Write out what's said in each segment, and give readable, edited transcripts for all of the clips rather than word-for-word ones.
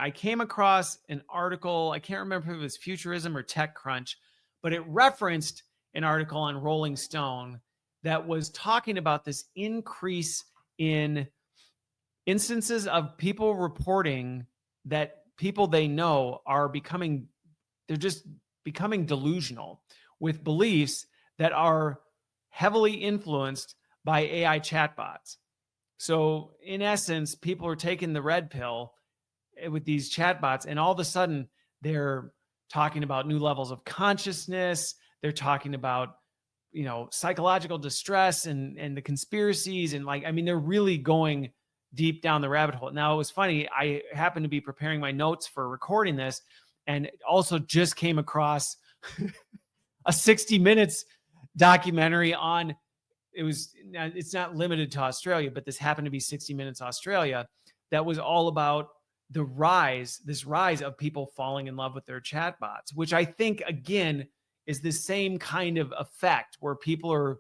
I came across an article. I can't remember if it was Futurism or TechCrunch, but it referenced an article on Rolling Stone that was talking about this increase in instances of people reporting that people they know are they're just becoming delusional with beliefs that are heavily influenced by AI chatbots. So in essence, people are taking the red pill with these chatbots, and all of a sudden they're talking about new levels of consciousness. They're talking about, psychological distress and the conspiracies. And they're really going deep down the rabbit hole. Now, it was funny. I happened to be preparing my notes for recording this, and also just came across a 60 Minutes documentary on, it's not limited to Australia, but this happened to be 60 Minutes Australia, that was all about this rise of people falling in love with their chatbots, which I think, again, is the same kind of effect where people are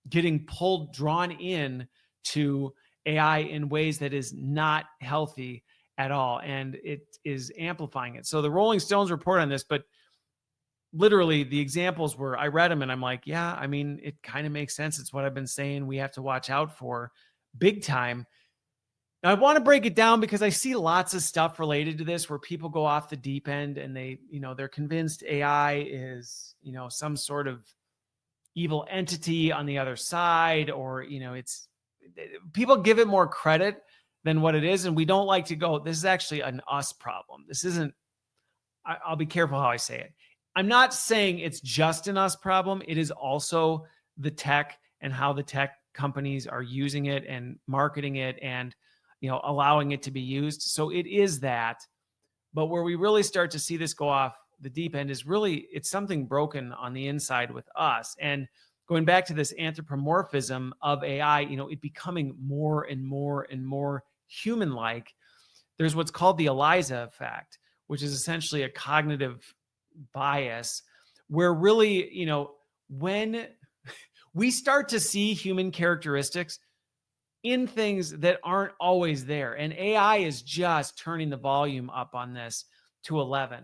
getting drawn in to AI in ways that is not healthy at all. And it is amplifying it. So the Rolling Stones report on this, but literally the examples were, I read them and I'm like, yeah, it kind of makes sense. It's what I've been saying we have to watch out for big time. Now, I want to break it down because I see lots of stuff related to this where people go off the deep end and they're convinced AI is, some sort of evil entity on the other side, or, people give it more credit than what it is. And we don't like to go, this is actually an us problem. This isn't, I'll be careful how I say it. I'm not saying it's just an us problem. It is also the tech and how the tech companies are using it and marketing it and, allowing it to be used. So it is that. But where we really start to see this go off the deep end is really, it's something broken on the inside with us. And going back to this anthropomorphism of AI, it becoming more and more and more human-like. There's what's called the Eliza effect, which is essentially a cognitive bias where really, when we start to see human characteristics in things that aren't always there, and AI is just turning the volume up on this to 11.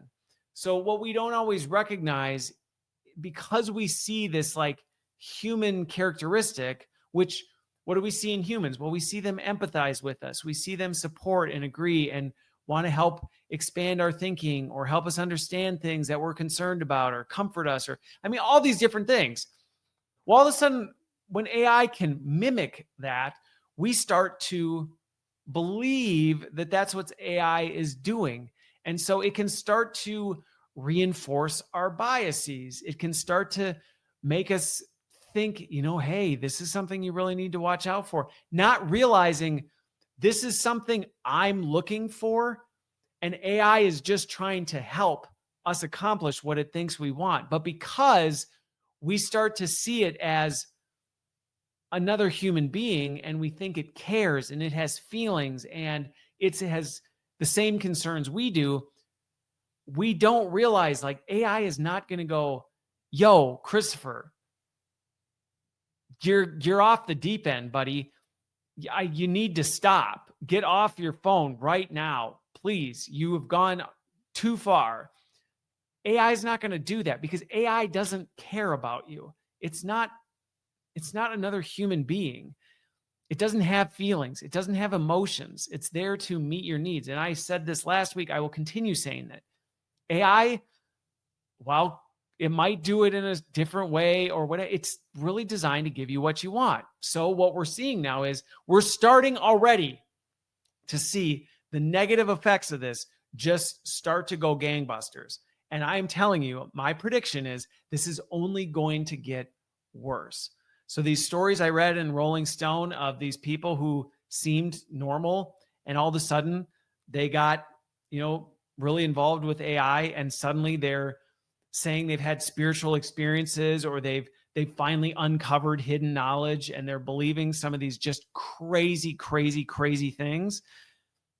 So what we don't always recognize, because we see this human characteristic, which what do we see in humans? Well, we see them empathize with us. We see them support and agree and want to help expand our thinking or help us understand things that we're concerned about or comfort us, or all these different things. Well, all of a sudden, when AI can mimic that, we start to believe that that's what AI is doing. And so it can start to reinforce our biases. It can start to make us think, hey, this is something you really need to watch out for, not realizing this is something I'm looking for, and AI is just trying to help us accomplish what it thinks we want. But because we start to see it as another human being and we think it cares and it has feelings and it has the same concerns we do, we don't realize AI is not going to go, yo, Christopher, you're off the deep end, buddy. You need to stop. Get off your phone right now. Please. You have gone too far. AI is not going to do that because AI doesn't care about you. It's not another human being. It doesn't have feelings. It doesn't have emotions. It's there to meet your needs. And I said this last week. I will continue saying that AI, while it might do it in a different way or whatever, it's really designed to give you what you want. So what we're seeing now is we're starting already to see the negative effects of this just start to go gangbusters. And I'm telling you, my prediction is this is only going to get worse. So these stories I read in Rolling Stone of these people who seemed normal and all of a sudden they got, really involved with AI, and suddenly they're saying they've had spiritual experiences or they've finally uncovered hidden knowledge, and they're believing some of these just crazy, crazy, crazy things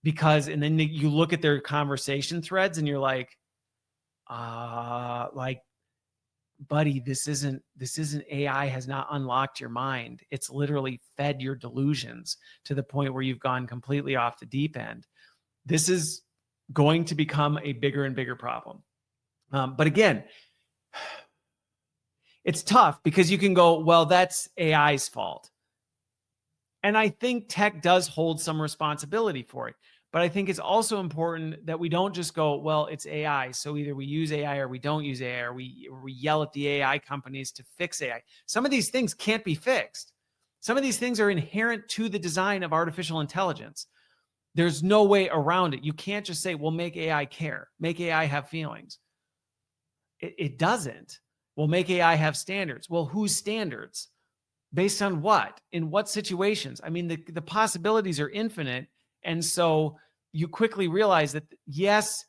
and then you look at their conversation threads and you're like, buddy, this isn't AI has not unlocked your mind. It's literally fed your delusions to the point where you've gone completely off the deep end. This is going to become a bigger and bigger problem. But again, it's tough because you can go, well, that's AI's fault. And I think tech does hold some responsibility for it. But I think it's also important that we don't just go, well, it's AI. So either we use AI or we don't use AI, or we yell at the AI companies to fix AI. Some of these things can't be fixed. Some of these things are inherent to the design of artificial intelligence. There's no way around it. You can't just say, well, make AI care, make AI have feelings. It doesn't. Well, make AI have standards. Well, whose standards? Based on what? In what situations? I mean, the possibilities are infinite. And so you quickly realize that, yes,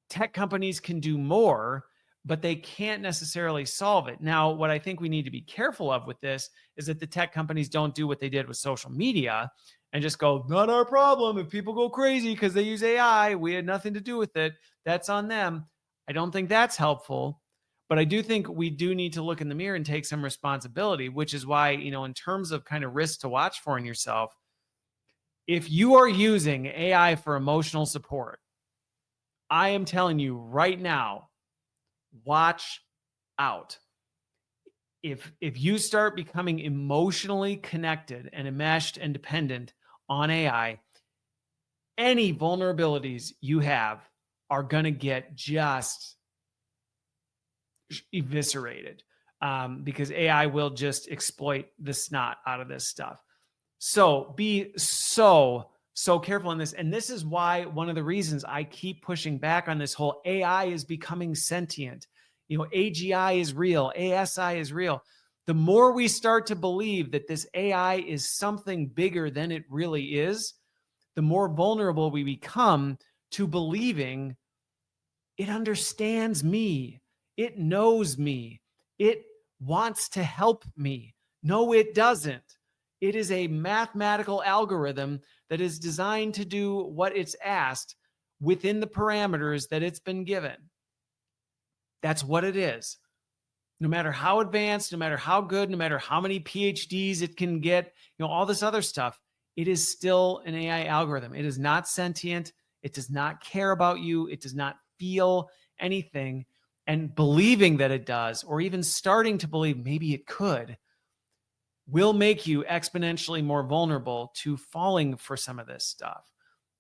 tech companies can do more, but they can't necessarily solve it. Now, what I think we need to be careful of with this is that the tech companies don't do what they did with social media and just go, not our problem. If people go crazy because they use AI, we had nothing to do with it. That's on them. I don't think that's helpful. But I do think we do need to look in the mirror and take some responsibility, which is why, in terms of kind of risks to watch for in yourself, if you are using AI for emotional support, I am telling you right now, watch out. If you start becoming emotionally connected and enmeshed and dependent on AI, any vulnerabilities you have are going to get just eviscerated, because AI will just exploit the snot out of this stuff. So be so careful in this. And this is why one of the reasons I keep pushing back on this whole AI is becoming sentient. AGI is real, ASI is real. The more we start to believe that this AI is something bigger than it really is, the more vulnerable we become to believing it understands me. It knows me. It wants to help me. No, it doesn't. It is a mathematical algorithm that is designed to do what it's asked within the parameters that it's been given. That's what it is. No matter how advanced, no matter how good, no matter how many PhDs it can get, all this other stuff, it is still an AI algorithm. It is not sentient. It does not care about you. It does not feel anything. And believing that it does, or even starting to believe maybe it could, will make you exponentially more vulnerable to falling for some of this stuff.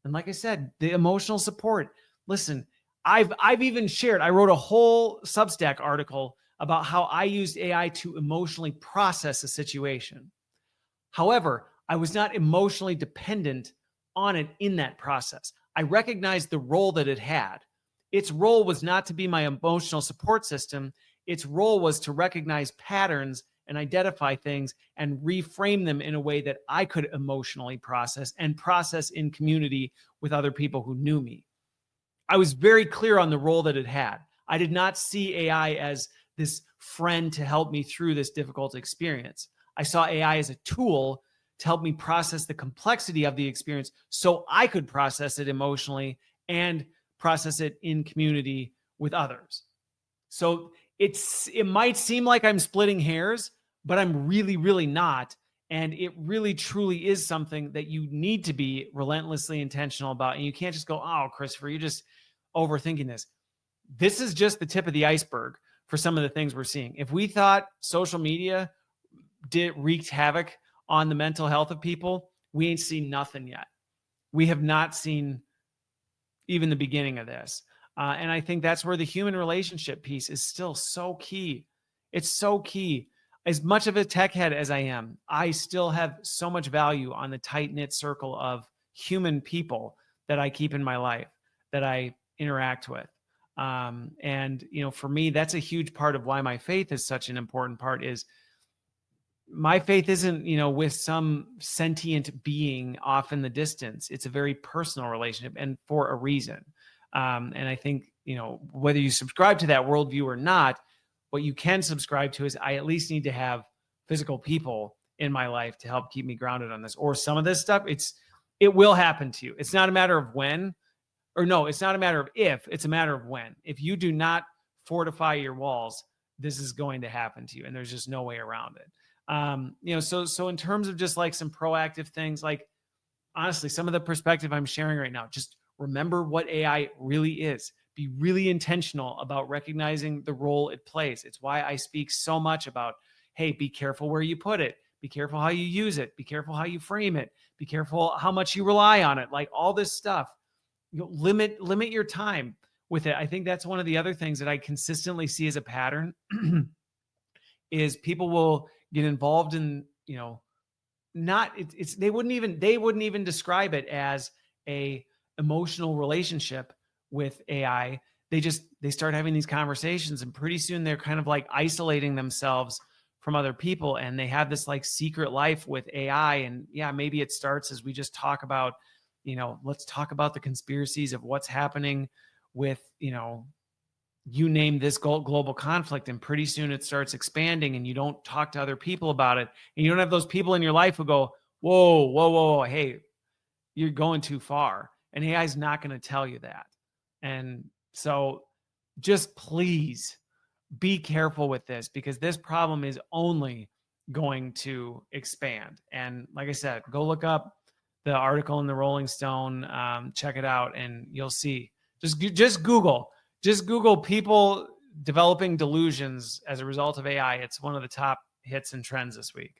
And like I said, the emotional support. Listen, I've even shared, I wrote a whole Substack article about how I used AI to emotionally process a situation. However, I was not emotionally dependent on it in that process. I recognized the role that it had. Its role was not to be my emotional support system. Its role was to recognize patterns and identify things and reframe them in a way that I could emotionally process and process in community with other people who knew me. I was very clear on the role that it had. I did not see AI as this friend to help me through this difficult experience. I saw AI as a tool to help me process the complexity of the experience so I could process it emotionally and process it in community with others. So it might seem like I'm splitting hairs, but I'm really, really not. And it really, truly is something that you need to be relentlessly intentional about. And you can't just go, oh, Christopher, you're just overthinking this. This is just the tip of the iceberg for some of the things we're seeing. If we thought social media wreaked havoc on the mental health of people, we ain't seen nothing yet. We have not seen even the beginning of this. And I think that's where the human relationship piece is still so key. It's so key. As much of a tech head as I am, I still have so much value on the tight-knit circle of human people that I keep in my life, that I interact with. And, for me, that's a huge part of why my faith is such an important part. Is my faith isn't, with some sentient being off in the distance. It's a very personal relationship, and for a reason. And I think, whether you subscribe to that worldview or not, what you can subscribe to is I at least need to have physical people in my life to help keep me grounded on this. Or some of this stuff, it will happen to you. It's not a matter of when, or no, it's not a matter of if, it's a matter of when. If you do not fortify your walls, this is going to happen to you, and there's just no way around it. So in terms of just like some proactive things, like honestly, some of the perspective I'm sharing right now, just remember what AI really is. Be really intentional about recognizing the role it plays. It's why I speak so much about, hey, be careful where you put it. Be careful how you use it. Be careful how you frame it. Be careful how much you rely on it. Like all this stuff. Limit your time with it. I think that's one of the other things that I consistently see as a pattern is people will get involved in, not it's they wouldn't even describe it as a emotional relationship with AI. They start having these conversations, and pretty soon they're kind of like isolating themselves from other people, and they have this like secret life with AI. And yeah, maybe it starts as we just talk about, let's talk about the conspiracies of what's happening with, you name this global conflict, and pretty soon it starts expanding, and you don't talk to other people about it, and you don't have those people in your life who go, whoa, hey, you're going too far. And AI is not going to tell you that. And so just please be careful with this, because this problem is only going to expand. And like I said, go look up the article in the Rolling Stone, check it out, and you'll see. Just Google people developing delusions as a result of AI. It's one of the top hits and trends this week.